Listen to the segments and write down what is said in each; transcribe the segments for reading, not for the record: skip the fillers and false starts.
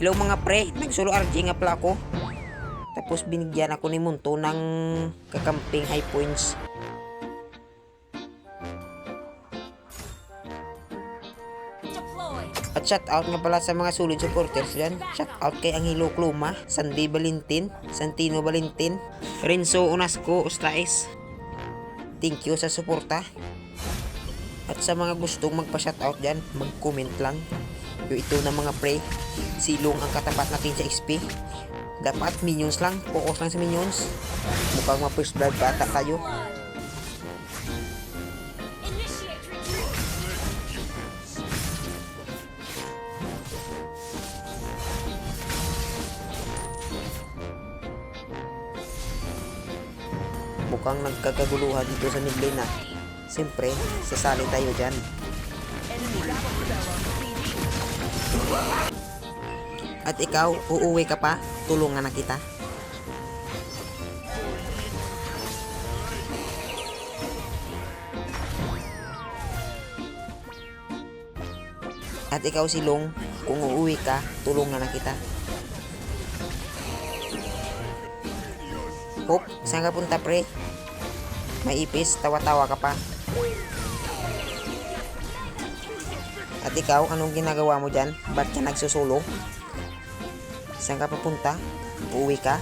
Hello mga pre, nagsolo RJ nga pala ako. Tapos binigyan ako ni Munto ng kakamping high points. At shout out nga pala sa mga solid supporters dyan. Shout out kay Angelo Kluma, Sandy Valentin, Santino Valentin, Renzo Onasco Ostraes. Thank you sa suporta. At sa mga gustong magpa-shout out dyan, mag-comment lang. Ito na mga pre, silong ang katapat natin sa XP. Dapat minions lang, focus lang sa minions. Mukhang ma-first blood bata tayo. Mukhang nagkagaguluhan dito sa midlane na. Siyempre, sasali tayo dyan. At ikaw, uuwi ka pa? Tulungan na kita. At ikaw silong, kung uuwi ka, tulungan na kita. Hop, saan ka punta pre? May ipis, tawa-tawa ka pa. At ikaw, anong ginagawa mo dyan? Ba't ka nagsusulo? Saan ka papunta? Uuwi ka?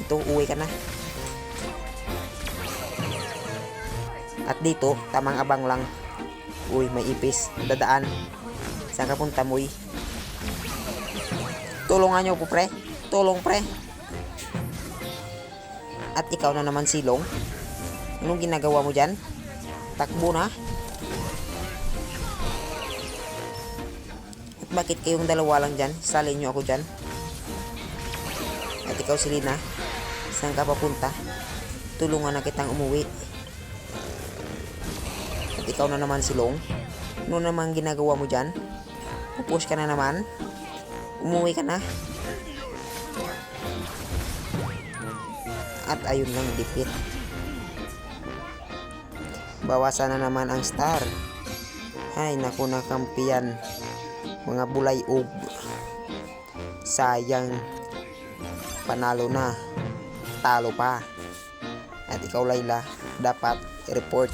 Ito, uuwi ka na. At dito, tamang abang lang. Uy, may ipis. Dadaan. Saan ka punta, Muy? Tulungan nyo po, pre. Tulong, pre. At ikaw na naman silong. Anong ginagawa mo dyan? Takbo na. Bakit kayong dalawa lang dyan? Salin nyo ako dyan. At ikaw Selena, saan ka papunta? Tulungan na kitang umuwi. At ikaw na naman silong. Ano naman ginagawa mo dyan? Pupush ka na naman. Umuwi ka na. At ayun lang, dipit. Bawasan na naman ang star. Ay naku, nakampiyan. Mga bulay og. Sayang. Panalo na. Talo pa. At ikaw Layla, dapat report